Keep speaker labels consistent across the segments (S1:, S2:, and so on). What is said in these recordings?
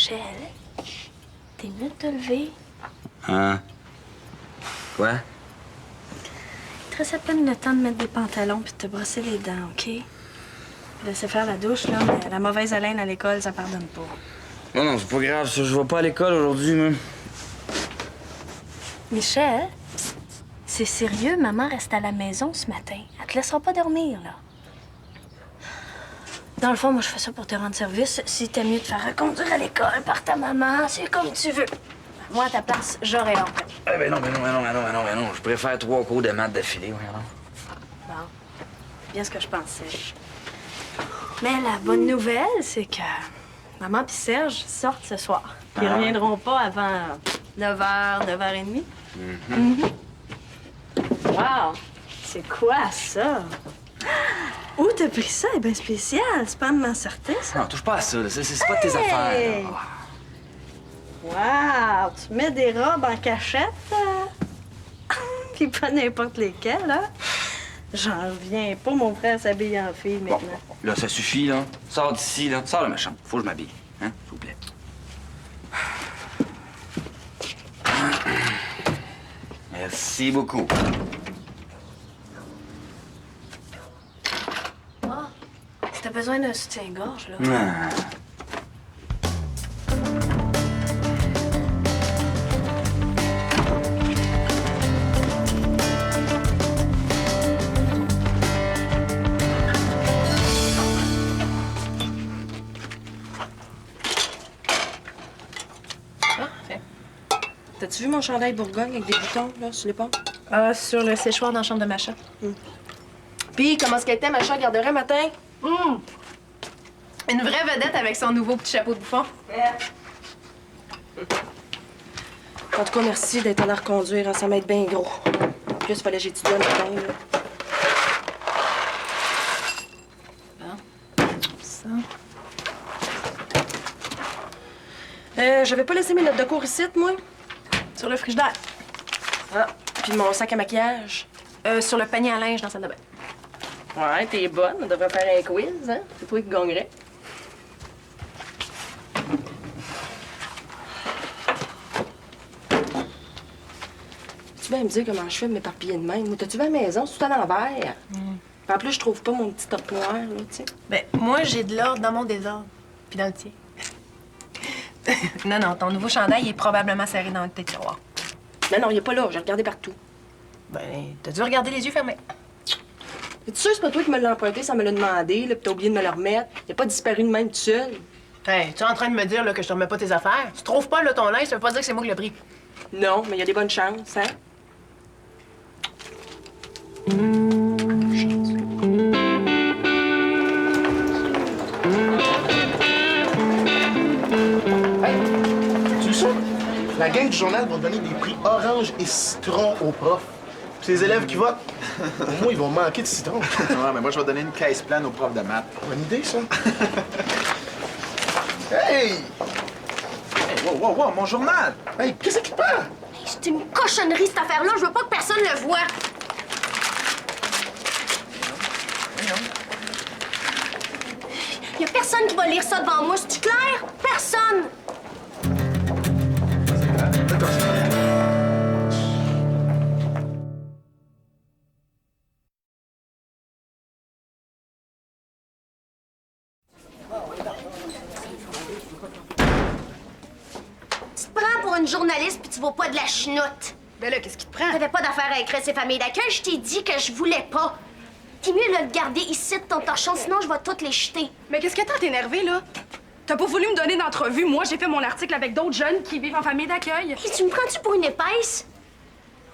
S1: Michel, t'es mieux de te lever.
S2: Hein? Quoi?
S1: Il te reste à peine le temps de mettre des pantalons puis de te brosser les dents, OK? Laisser faire la douche, là, mais la mauvaise haleine à l'école, ça pardonne pas.
S2: Non, c'est pas grave, ça. Je vais pas à l'école aujourd'hui, même.
S1: Michel, c'est sérieux, maman reste à la maison ce matin. Elle te laissera pas dormir, là. Dans le fond, moi, je fais ça pour te rendre service. Si t'aimes mieux te faire reconduire à l'école par ta maman, c'est comme tu veux. Moi, à ta place, j'aurais honte.
S2: Eh ben non, non. Je préfère 3 cours de maths d'affilée, voyons.
S1: Bon, c'est bien ce que je pensais. Mais la bonne nouvelle, c'est que maman et Serge sortent ce soir. Ils reviendront pas avant 9h, 9h30. Wow! C'est quoi, ça? Où t'as pris ça? C'est bien spécial. C'est pas de m'en sortir, ça?
S2: Non, touche pas à ça, là. C'est pas de tes affaires, là.
S1: Wow! Tu mets des robes en cachette, puis pas n'importe lesquelles, hein? J'en reviens pas, mon frère s'habille en fille maintenant.
S2: Bon, là, ça suffit, là. Sors d'ici, là. Sors de ma chambre. Faut que je m'habille. Hein, s'il vous plaît. Merci beaucoup.
S1: Ah, si t'as besoin d'un soutien-gorge, là.
S3: T'as-tu vu mon chandail Bourgogne avec des boutons, là, sur l'épaule?
S4: Ah, sur le séchoir dans la chambre de Macha.
S3: Puis, comment est-ce qu'elle était, Macha, garderait matin?
S4: Une vraie vedette avec son nouveau petit chapeau de bouffon.
S3: En tout cas, merci d'être allé reconduire, hein, ça m'aide bien gros. En plus, fallait que j'étudie le matin, là.
S4: Ça.
S3: J'avais pas laissé mes notes de cours ici, moi.
S4: Sur le frigidaire.
S3: Ah, puis mon sac à maquillage.
S4: Sur le panier à linge dans la salle de bain.
S3: Ouais, t'es bonne, on devrait faire un quiz, hein? C'est toi qui gagnerais. Tu vas me dire comment je fais de m'éparpiller de même? T'as-tu vu à la maison? C'est tout à l'envers. En plus, je trouve pas mon petit top noir, là, tu sais.
S4: Ben, moi, j'ai de l'ordre dans mon désordre. Puis dans le tien. Non, ton nouveau chandail est probablement serré dans tes tiroirs.
S3: Non, il est pas là. J'ai regardé partout.
S4: Ben, t'as dû regarder les yeux fermés.
S3: Es-tu sûr que c'est pas toi qui me l'as emprunté, ça me l'a demandé, là, pis t'as oublié de me le remettre? Il a pas disparu de même tout seul.
S4: Hey, tu es en train de me dire là, que je te remets pas tes affaires? Tu trouves pas là, ton linge, ça veut pas dire que c'est moi qui l'ai pris.
S3: Non, mais il y a des bonnes chances, hein?
S5: Hey, tu sais ça? La gang du journal va donner des prix orange et citron aux profs. Puis les élèves qui votent, au moins, ils vont manquer de citron.
S6: Ouais, mais moi, je vais donner une caisse pleine au prof de maths.
S5: Bonne idée, ça. Hey!
S6: Hey, wow, mon journal!
S5: Hey, qu'est-ce qui te prend?
S1: C'est une cochonnerie, cette affaire-là. Je veux pas que personne le voie. Y a personne qui va lire ça devant moi, c'est-tu clair? Personne! Tu te prends pour une journaliste puis tu vaux pas de la chenoute.
S4: Ben là, qu'est-ce qui te prend?
S1: T'avais pas d'affaire à écrire ces familles d'accueil, je t'ai dit que je voulais pas. T'es mieux de le garder ici de ton torchon, sinon je vais toutes les jeter.
S7: Mais qu'est-ce que t'es énervé, là? T'as pas voulu me donner d'entrevue. Moi, j'ai fait mon article avec d'autres jeunes qui vivent en famille d'accueil.
S1: Et tu me prends-tu pour une épaisse?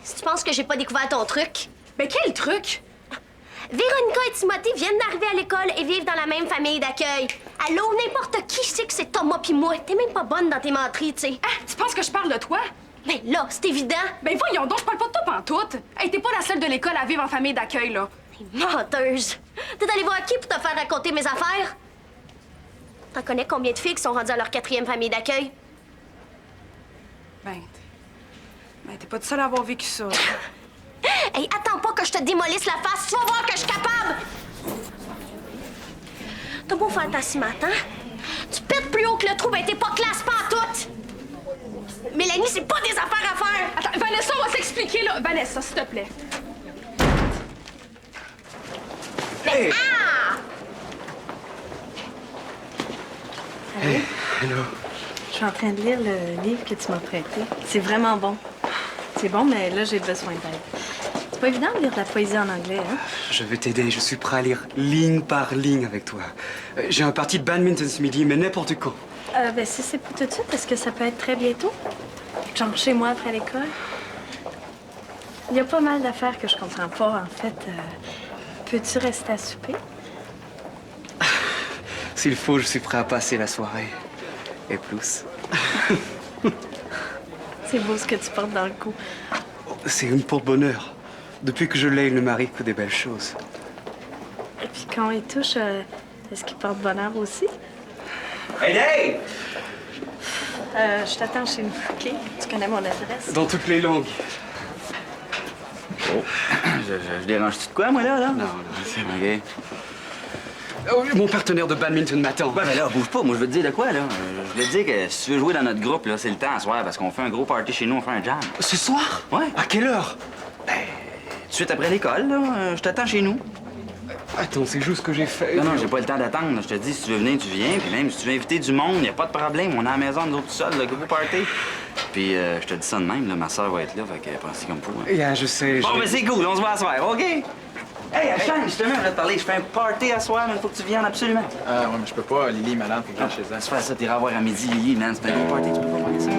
S1: Si tu penses que j'ai pas découvert ton truc.
S7: Mais quel truc?
S1: Véronica et Timothée viennent d'arriver à l'école et vivent dans la même famille d'accueil. Allô, n'importe qui sait que c'est Thomas pis moi. T'es même pas bonne dans tes menteries, tu sais.
S7: Ah, tu penses que je parle de toi?
S1: Ben là, c'est évident.
S7: Ben voyons donc, je parle pas de toi pantoute. Hey, t'es pas la seule de l'école à vivre en famille d'accueil, là.
S1: T'es menteuse. T'es allée voir qui pour te faire raconter mes affaires? T'en connais combien de filles qui sont rendues à leur 4e famille d'accueil?
S7: Ben, t'es pas toute seule à avoir vécu ça.
S1: Hey, attends pas que je te démolisse la face. Tu vas voir que je suis capable. T'as beau faire ta cimate, hein? Tu pètes plus haut que
S8: que le trou, ben t'es pas classe pas à toutes! Mélanie, c'est pas des affaires à faire!
S7: Attends, Vanessa, on va s'expliquer, là. Vanessa, s'il te plaît.
S8: Mais,
S1: Allô? Je suis en train de lire le livre que tu m'as prêté. C'est vraiment bon. C'est bon, mais là, j'ai besoin d'aide. C'est pas évident de lire de la poésie en anglais, hein?
S9: Je vais t'aider. Je suis prêt à lire ligne par ligne avec toi. J'ai un parti de badminton ce midi, mais n'importe quand.
S1: Ben, si c'est pas tout de suite, est-ce que ça peut être très bientôt? Genre chez moi après l'école? Il y a pas mal d'affaires que je comprends pas, en fait. Peux-tu rester à souper?
S9: S'il faut, je suis prêt à passer la soirée. Et plus.
S1: C'est beau ce que tu portes dans le cou.
S9: C'est une porte-bonheur. Depuis que je l'ai, il ne m'arrive que des belles choses.
S1: Et puis quand il touche, est-ce qu'il porte bonheur aussi?
S2: Hey, Dave!
S1: Je t'attends chez nous, OK? Tu connais mon adresse?
S9: Dans toutes les langues.
S2: Oh, je dérange-tu de quoi, moi, là?
S9: Non, c'est bon.
S2: OK.
S9: Oh, mon partenaire de badminton m'attend.
S2: Ouais, mais là, bouge pas. Moi, je veux te dire de quoi, là? Je veux te dire que si tu veux jouer dans notre groupe, là, c'est le temps à soir, parce qu'on fait un gros party chez nous, on fait un jam.
S9: Ce soir?
S2: Ouais.
S9: À quelle heure?
S2: Ben, tout de suite après l'école, là, je t'attends chez nous.
S9: Attends, c'est juste que j'ai fait...
S2: Non, j'ai pas le temps d'attendre. Je te dis, si tu veux venir, tu viens. Puis même si tu veux inviter du monde, y a pas de problème. On est à la maison, nous autres, tout seuls, le gros party. Puis je te dis ça de même, là, ma soeur va être là, fait que pensez comme faut. Hein.
S9: Yeah, je sais.
S2: Bon, mais c'est cool, on se voit à soir, OK? Hey, Ashton, justement, je vais te parler. Je fais un party à soir, mais il faut que tu viennes absolument.
S6: Ah, ouais, mais je peux pas. Lily est malade, faut que j'aille chez elle.
S2: Tu fais ça, t'iras voir à midi, Lily, man. C'est un gros party, tu peux pas voir ça.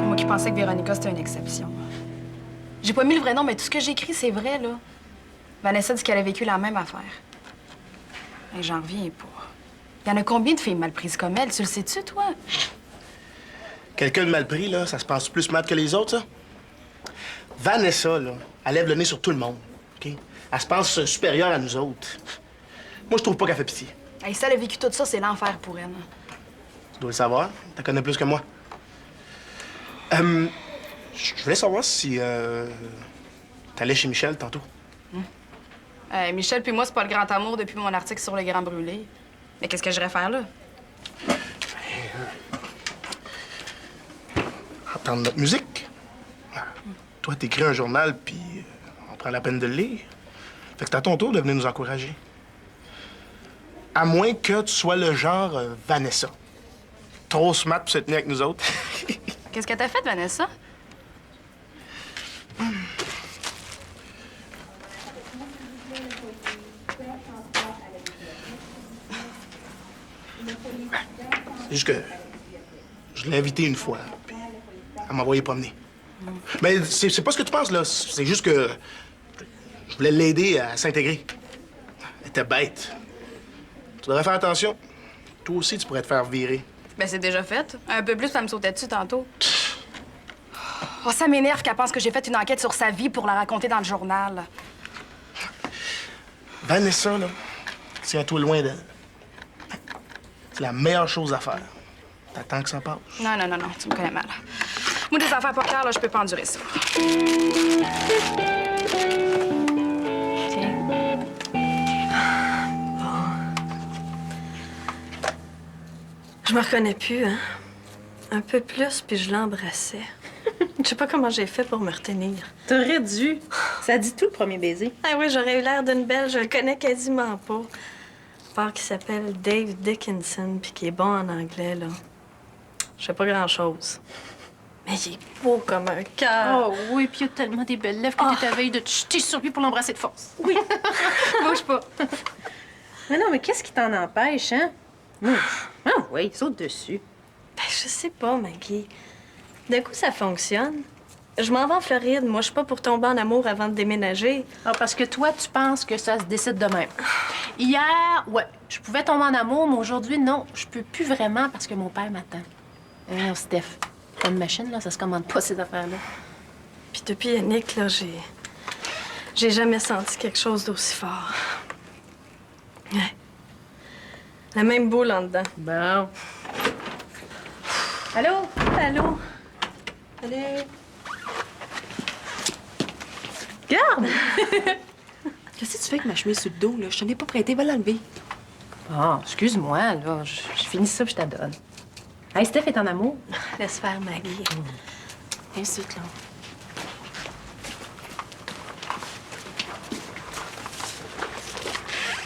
S7: Moi qui pensais que Véronica, c'était une exception. J'ai pas mis le vrai nom, mais tout ce que j'ai écrit, c'est vrai, là. Vanessa dit qu'elle a vécu la même affaire. Et j'en reviens pas. Il y en a combien de filles mal prises comme elle? Tu le sais-tu, toi?
S5: Quelqu'un de mal pris, là, ça se passe plus mal que les autres, ça? Vanessa, là, elle lève le nez sur tout le monde, OK? Elle se pense supérieure à nous autres. Moi, je trouve pas qu'elle fait pitié.
S7: Hey, si elle a vécu tout ça, c'est l'enfer pour elle.
S5: Tu dois le savoir. T'en connais plus que moi. Je voulais savoir si t'allais chez Michel tantôt.
S7: Michel puis moi, c'est pas le grand amour depuis mon article sur le Grand Brûlé. Mais qu'est-ce que j'irais faire là?
S5: Entendre notre musique. Toi, t'écris un journal, puis on prend la peine de le lire. Fait que c'est à ton tour de venir nous encourager. À moins que tu sois le genre Vanessa. Trop smart pour se tenir avec nous autres.
S7: Qu'est-ce que t'as fait, Vanessa?
S5: C'est juste que je l'ai invitée une fois, puis elle m'a envoyé promener. Mais c'est pas ce que tu penses, là. C'est juste que je voulais l'aider à s'intégrer. Elle était bête. Tu devrais faire attention. Toi aussi, tu pourrais te faire virer.
S7: Ben, c'est déjà fait. Un peu plus, ça me sautait dessus tantôt. Oh, ça m'énerve qu'elle pense que j'ai fait une enquête sur sa vie pour la raconter dans le journal.
S5: Vanessa, là, tiens-toi loin d'elle. C'est la meilleure chose à faire. T'attends que ça passe.
S7: Non, non, non, non, tu me connais mal. Moi, des affaires pas claires, là, je peux pas endurer ça.
S1: Tiens. Bon. Je me reconnais plus, hein? Un peu plus, puis je l'embrassais. Je sais pas comment j'ai fait pour me retenir.
S10: T'aurais dû. Ça dit tout, le premier baiser.
S1: Ah oui, j'aurais eu l'air d'une belle, je le connais quasiment pas. À part qu'il s'appelle Dave Dickinson, puis qui est bon en anglais, là. Je sais pas grand-chose. Mais il est beau comme un cœur.
S10: Oh oui, puis il y a tellement des belles lèvres que t'es à veille de te jeter sur lui pour l'embrasser de force.
S1: Oui.
S7: Bouge pas.
S10: Mais non, mais qu'est-ce qui t'en empêche, hein? Ah oui, saute dessus.
S1: Ben, je sais pas, Maggie. D'un coup, ça fonctionne. Je m'en vais en Floride. Moi, je suis pas pour tomber en amour avant de déménager.
S10: Ah, parce que toi, tu penses que ça se décide de même. Hier, ouais, je pouvais tomber en amour, mais aujourd'hui, non. Je peux plus vraiment parce que mon père m'attend. Oh, Steph, pas une machine, là, ça se commande pas, ces affaires-là.
S1: Puis depuis Yannick, là, j'ai jamais senti quelque chose d'aussi fort. Ouais. La même boule en dedans.
S10: Bon. Allô?
S1: Allô?
S10: Allô? Regarde!
S3: Qu'est-ce que tu fais avec ma chemise sur le dos, là? Je t'en ai pas prêté, va l'enlever.
S10: Ah, excuse-moi, là. Je finis ça puis je t'adonne. Hey, Steph est en amour.
S1: Laisse faire, Maggie.
S3: Ainsi que là.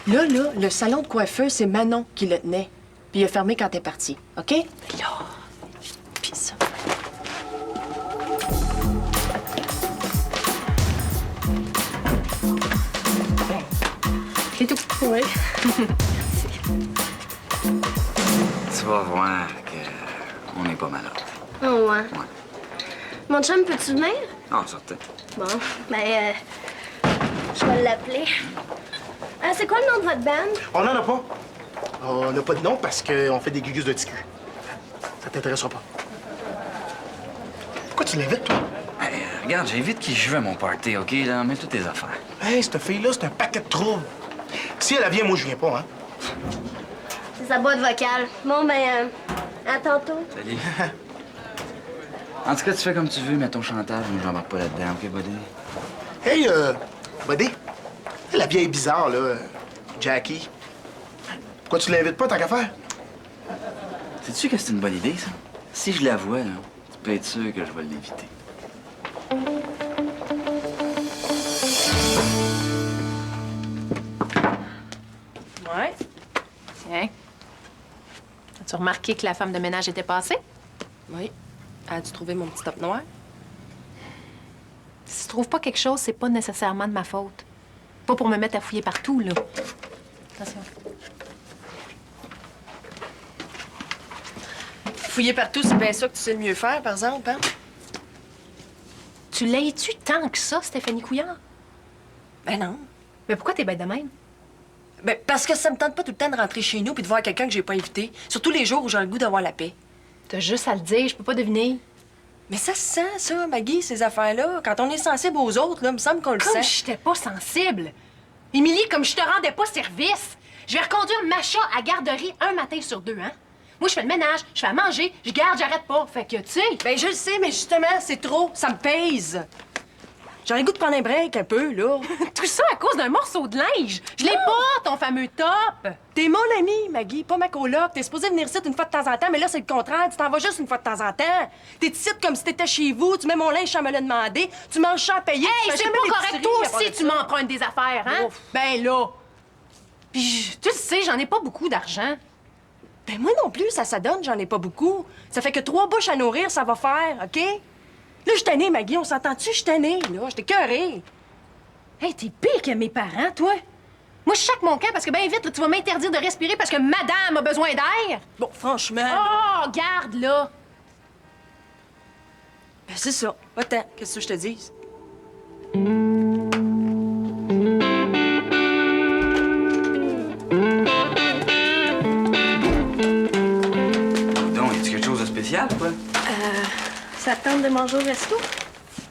S3: Là, le salon de coiffeur, c'est Manon qui le tenait. Puis il a fermé quand t'es partie, OK?
S1: Là. Puis ça.
S10: C'est tout.
S1: Oui.
S2: Tu vas voir qu'on n'est pas malade.
S8: Oh, ouais.
S2: Ouais.
S8: Mon chum, peux-tu venir?
S2: Ah, certain.
S8: Bon, ben, je vais l'appeler. C'est quoi le nom de votre band?
S5: On n'en a pas. On n'a pas de nom parce qu'on fait des gugus de ticu. Ça t'intéressera pas. Pourquoi tu l'invites, toi?
S2: Hey, regarde, j'invite qui je veux à mon party, OK? Là, mets toutes tes affaires.
S5: Hey, cette fille-là, c'est un paquet de troubles. Si elle vient, moi, je viens pas, hein?
S8: C'est sa boîte vocale. Bon, ben, à tantôt.
S2: Salut. En tout cas, tu fais comme tu veux, mais ton chantage, moi, j'embarque pas là-dedans, OK, buddy?
S5: Hey, Buddy, la vieille bizarre, là, Jackie. Pourquoi tu l'invites pas, tant qu'à faire?
S2: Sais-tu que c'est une bonne idée, ça? Si je la vois, là, tu peux être sûr que je vais l'éviter.
S10: Ouais. Tiens. As-tu remarqué que la femme de ménage était passée?
S3: Oui. As-tu trouvé mon petit top noir?
S10: Si tu trouves pas quelque chose, c'est pas nécessairement de ma faute. Pas pour me mettre à fouiller partout, là. Attention.
S3: Fouiller partout, c'est bien ça que tu sais le mieux faire, par exemple, hein?
S10: Tu l'aides-tu tant que ça, Stéphanie Couillard?
S3: Ben non.
S10: Mais pourquoi t'es bête de même?
S3: Ben, parce que ça me tente pas tout le temps de rentrer chez nous puis de voir quelqu'un que j'ai pas invité. Surtout les jours où j'ai le goût d'avoir la paix.
S10: T'as juste à le dire, je peux pas deviner.
S3: Mais ça se sent, ça, Maggie, ces affaires-là. Quand on est sensible aux autres, là, il me semble qu'on le
S10: Comme
S3: sent.
S10: j'étais pas sensible. Émilie, comme je te rendais pas service. Je vais reconduire Macha à garderie un matin sur deux, hein? Moi, je fais le ménage, je fais à manger, je garde, j'arrête pas. Fait que, tu sais...
S3: Ben, je le sais, mais justement, c'est trop. Ça me pèse. J'aurais le goût de prendre un break un peu, là.
S10: Tout ça à cause d'un morceau de linge. Je l'ai pas, ton fameux top.
S3: T'es mon ami, Maggie, pas ma coloc. T'es supposée venir ici une fois de temps en temps, mais là, c'est le contraire. Tu t'en vas juste une fois de temps en temps. T'es ici comme si t'étais chez vous, tu mets mon linge sans me le demander, tu manges sans payer.
S10: Hey,
S3: tu fais
S10: c'est
S3: jamais
S10: pas correct,
S3: l'épicerie,
S10: toi
S3: à part
S10: aussi,
S3: de
S10: tu
S3: ça.
S10: m'empruntes des affaires, hein?
S3: Ouf.
S10: Ben là. Puis, tu le sais, j'en ai pas beaucoup d'argent.
S3: Ben moi non plus, ça s'adonne, j'en ai pas beaucoup. Ça fait que 3 bouches à nourrir, ça va faire, OK? Là, je suis tannée, Maggie, on s'entend-tu? Je suis tannée, là. Je t'ai cœurée.
S10: Hey, t'es pire que mes parents, toi. Moi, je chaque mon camp parce que, ben vite, là, tu vas m'interdire de respirer parce que madame a besoin d'air.
S3: Bon, franchement...
S10: Oh, garde, là.
S3: Ben c'est ça. Attends, qu'est-ce que je te dise?
S2: Donc, y a-tu quelque chose de spécial, quoi?
S1: Ça te tente de manger au resto?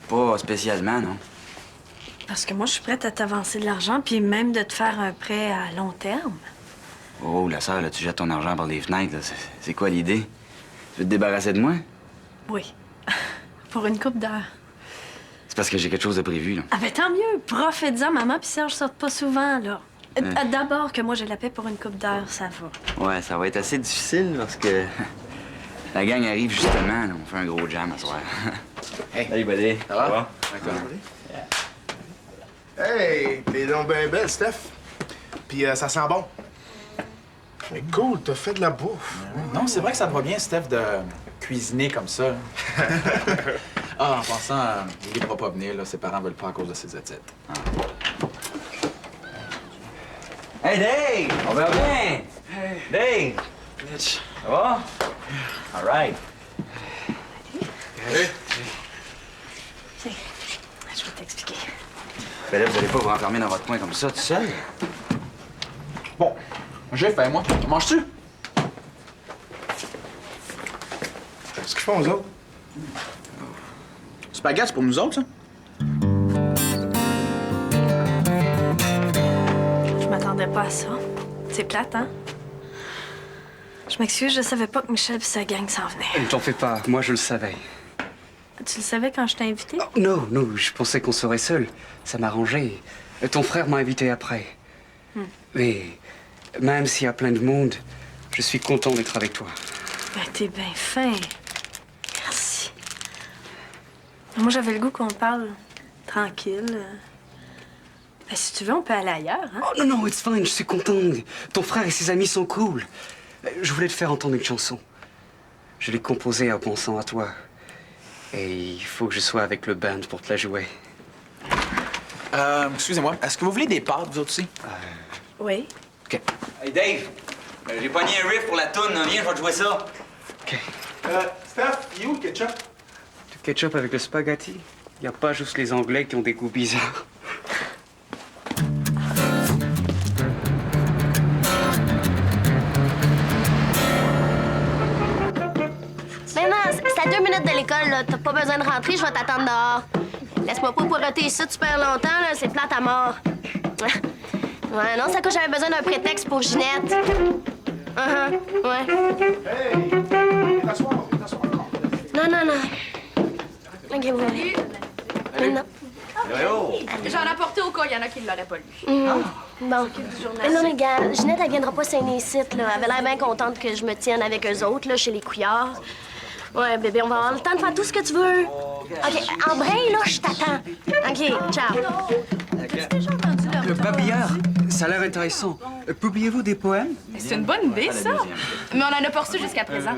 S2: Pas spécialement, non.
S1: Parce que moi, je suis prête à t'avancer de l'argent, puis même de te faire un prêt à long terme.
S2: Oh, la sœur, là, tu jettes ton argent par les fenêtres, là. C'est quoi l'idée? Tu veux te débarrasser de moi?
S1: Oui. Pour une coupe d'heure.
S2: C'est parce que j'ai quelque chose de prévu, là.
S1: Ah ben tant mieux. Profite-en, maman puis Serge sortent pas souvent, là. D'abord que moi, j'ai la paix pour une coupe d'heure, ça va.
S2: Ouais, ça va être assez difficile parce que la gang arrive justement, là. On fait un gros jam à soir.
S6: Hey.
S2: Salut, buddy.
S6: Ça va?
S5: Hey, t'es donc bien belle, Steph. Puis ça sent bon. Mais cool, t'as fait de la bouffe.
S6: Non, c'est vrai que ça te va bien, Steph, de cuisiner comme ça. Ah, en pensant, il ne pourra pas venir, là. Ses parents veulent pas à cause de ses études.
S2: Hey, Dave! On va bien! Hey. Dave!
S6: Bitch.
S2: Ça va? All right.
S5: Hey.
S1: Tiens, je vais t'expliquer.
S2: Ben là, vous allez pas vous enfermer dans votre coin comme ça, tout seul?
S6: Bon, j'ai faim, moi. Manges-tu?
S5: Qu'est-ce qu'ils font, eux autres?
S6: Spaghetti, c'est pour nous autres, ça?
S1: Je m'attendais pas à ça. C'est plate, hein? Je m'excuse, je savais pas que Michel et sa gang s'en venaient.
S9: Ne t'en fais pas, moi je le savais.
S1: Tu le savais quand je t'ai invité?
S9: Oh, non, non, je pensais qu'on serait seuls. Ça m'arrangeait. Ton frère m'a invité après. Mais Même s'il y a plein de monde, je suis content d'être avec toi.
S1: Ben, t'es bien fin. Merci. Moi, j'avais le goût qu'on parle tranquille. Ben, si tu veux, on peut aller ailleurs, hein?
S9: Oh non, non, it's fine, je suis content. Ton frère et ses amis sont cool. Je voulais te faire entendre une chanson. Je l'ai composée en pensant à toi. Et il faut que je sois avec le band pour te la jouer.
S6: Excusez-moi, est-ce que vous voulez des pâtes, vous autres aussi?
S1: Oui.
S6: OK.
S2: Hey Dave, j'ai pogné un riff pour la toune. Viens, je vais te jouer ça.
S9: OK.
S5: Steph, il est où le ketchup?
S9: Du ketchup avec le spaghetti? Il n'y a pas juste les Anglais qui ont des goûts bizarres.
S8: Mais non, c'est à 2 minutes de l'école, là. T'as pas besoin de rentrer, je vais t'attendre dehors. Laisse-moi pas poireauter ici super longtemps, là. C'est plate à mort. Ouais, non, c'est à cause que j'avais besoin d'un prétexte pour Ginette. Ouais.
S5: Hey! T'asseoir.
S8: Non, non, non. OK, vous allez. Non.
S7: J'en ai apporté au cas, il y en a qui ne l'auraient pas lu.
S8: Bon. Mais non, mais gars, Ginette, elle viendra pas saigner ici, là. Elle avait l'air bien contente que je me tienne avec eux autres, là, chez les Couillards. Ouais, bébé, on va avoir le temps de faire tout ce que tu veux. OK, en braille, là, je t'attends. OK, ciao.
S9: Le babillard, ça a l'air intéressant. Publiez-vous des poèmes?
S7: C'est une bonne idée, ça. Mais on en a pas reçu jusqu'à présent.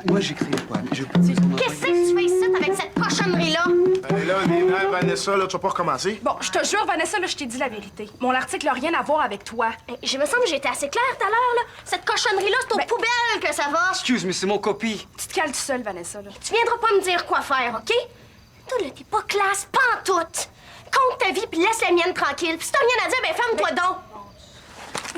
S9: Moi, j'écris des poèmes.
S8: Qu'est-ce que tu fais ici avec cette cochonnerie-là?
S5: Là, Nina, Vanessa, là, tu vas pas recommencer?
S7: Bon, je te jure, Vanessa, là, je t'ai dit la vérité. Mon article n'a rien à voir avec toi.
S8: Je me semble que j'étais assez claire tout à l'heure, là. Cette cochonnerie-là, c'est aux poubelles que ça va.
S9: Excuse, mais c'est mon copie.
S7: Tu te cales tout seul, Vanessa, là.
S8: Tu viendras pas me dire quoi faire, OK? Toi, là, t'es pas classe, pas en tout. Compte ta vie, puis laisse la mienne tranquille. Puis si t'as rien à dire, ben ferme-toi donc.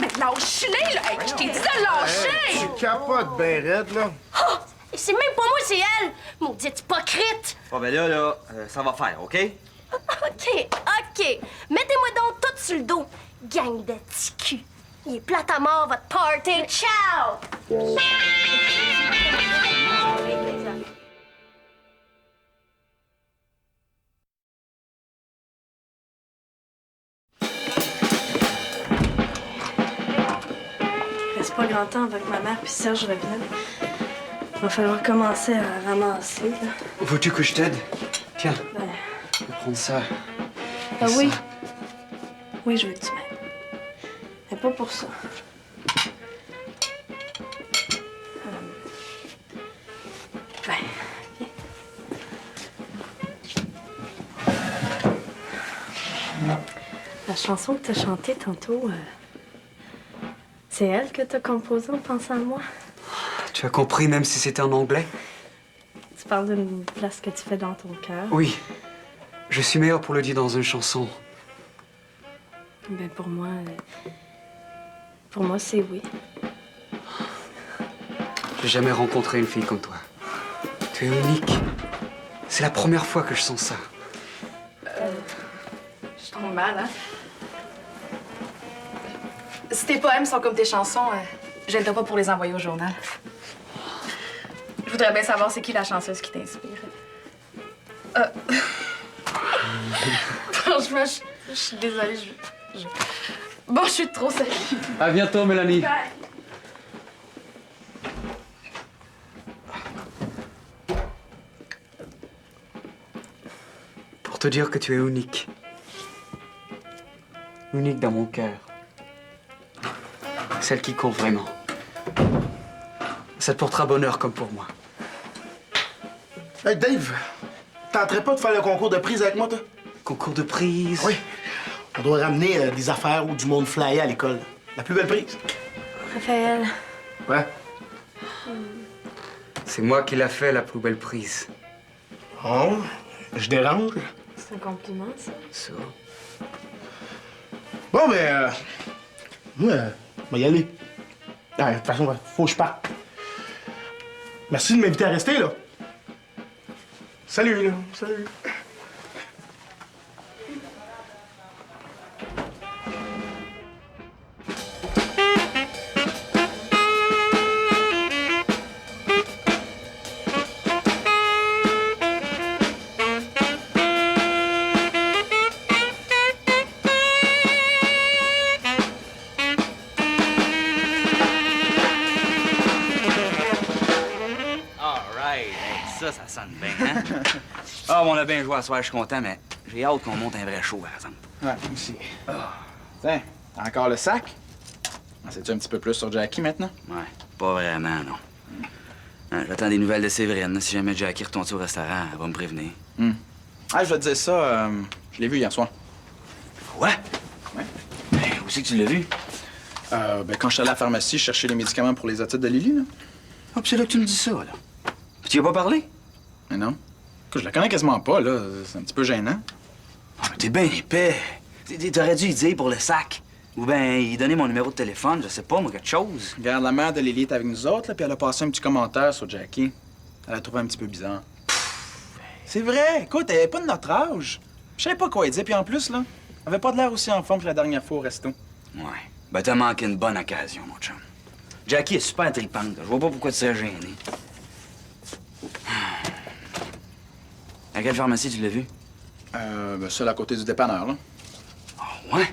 S7: Mais lâche-les, là! Hey, je t'ai dit de lâcher!
S5: Tu capotes ben raide, là.
S8: Oh! C'est même pas moi, c'est elle! Maudite hypocrite!
S2: Bon, ben là, ça va faire, OK?
S8: OK. Mettez-moi donc tout sur le dos. Gang de petits culs. Il est plate à mort, votre party. Ciao!
S1: Reste pas grand temps avant que ma mère puis Serge reviennent. Va falloir commencer à ramasser, là.
S9: Veux-tu que je t'aide? Tiens,
S1: Ben,
S9: je vais prendre ça.
S1: ah
S9: Et
S1: oui.
S9: ça.
S1: Oui, je veux que tu m'aides. Mais pas pour ça. Ben, viens. La chanson que t'as chantée tantôt, c'est elle que t'as composée en pensant à moi?
S9: Tu as compris, même si c'était en anglais?
S1: Tu parles d'une place que tu fais dans ton cœur.
S9: Oui. Je suis meilleur pour le dire dans une chanson.
S1: Ben pour moi, c'est oui.
S9: J'ai jamais rencontré une fille comme toi. Tu es unique. C'est la première fois que je sens ça.
S7: Je tombe mal, hein? Si tes poèmes sont comme tes chansons, j'aiderais pas pour les envoyer au journal. Je voudrais bien savoir c'est qui la chanteuse qui t'inspire. Franchement, je suis désolée, Bon, je suis trop sérieuse.
S9: À bientôt, Mélanie.
S7: Bye.
S9: Pour te dire que tu es unique. Unique dans mon cœur. Celle qui compte vraiment. Ça te portera bonheur comme pour moi.
S5: Hey, Dave, tenterais pas de faire le concours de prise avec moi, toi?
S9: Concours de prise?
S5: Oui. On doit ramener des affaires ou du monde flyé à l'école. La plus belle prise.
S1: Raphaël,
S5: Ouais.
S9: C'est moi qui l'a fait, la plus belle prise.
S5: Oh, je dérange.
S1: c'est un compliment, ça.
S9: Ça.
S5: Bon, ben, moi, je vais y aller. Ah, de toute façon, faut que je parte. Merci de m'inviter à rester, là. Salut, là. Salut.
S2: ça sonne bien, hein? Ah, bon, on a bien joué à soir, je suis content, mais j'ai hâte qu'on monte un vrai show, par exemple.
S6: Ouais, moi aussi. Tiens, encore le sac? En sais-tu un petit peu plus sur Jackie maintenant?
S2: Ouais, pas vraiment, non. Hein, j'attends des nouvelles de Séverine. Si jamais Jackie retourne au restaurant, elle va me prévenir.
S6: Ah, je vais te dire ça, je l'ai vu hier soir.
S2: Quoi?
S6: Ouais.
S2: Ben, où c'est que tu l'as vu?
S6: Ben, quand j'étais allé à la pharmacie, je cherchais les médicaments pour les otites de Lily, là.
S2: Ah, puis c'est là que tu me dis ça, là. Puis tu y as pas parlé?
S6: Mais non. Écoute, je la connais quasiment pas, là. C'est un petit peu gênant.
S2: Ah, mais t'es bien épais. T'aurais dû y dire pour le sac. Ou bien y donner mon numéro de téléphone, je sais pas, moi, quelque chose.
S6: Regarde, la mère de Lily est avec nous autres, là, puis elle a passé un petit commentaire sur Jackie. Elle l'a trouvé un petit peu bizarre. C'est vrai! Écoute, elle est pas de notre âge. Je savais pas quoi dire, puis en plus, là, elle avait pas de l'air aussi en forme que la dernière fois au resto.
S2: Ouais. Ben, t'as manqué une bonne occasion, mon chum. Jackie est super tripante. Je vois pas pourquoi tu serais gêné. À quelle pharmacie tu l'as vu?
S6: Ben, celle à côté du dépanneur, là.
S2: Ah, ouais?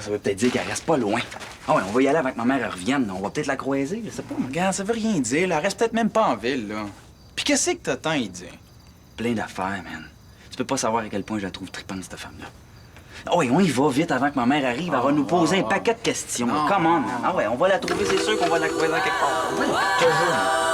S2: Ça veut peut-être dire qu'elle reste pas loin. Ah ouais, on va y aller avant que ma mère elle revienne. On va peut-être la croiser, je sais pas.
S6: Regarde, ça veut rien dire, là. Elle reste peut-être même pas en ville, là. Puis qu'est-ce que t'as tant à y dire?
S2: Plein d'affaires, man. Tu peux pas savoir à quel point je la trouve tripante, cette femme-là. Ah ouais, on y va vite avant que ma mère arrive. Elle va nous poser un paquet de questions. Come on, man. Ah ouais, on va la trouver, c'est sûr qu'on va la croiser quelque part. Ouais, je te jure.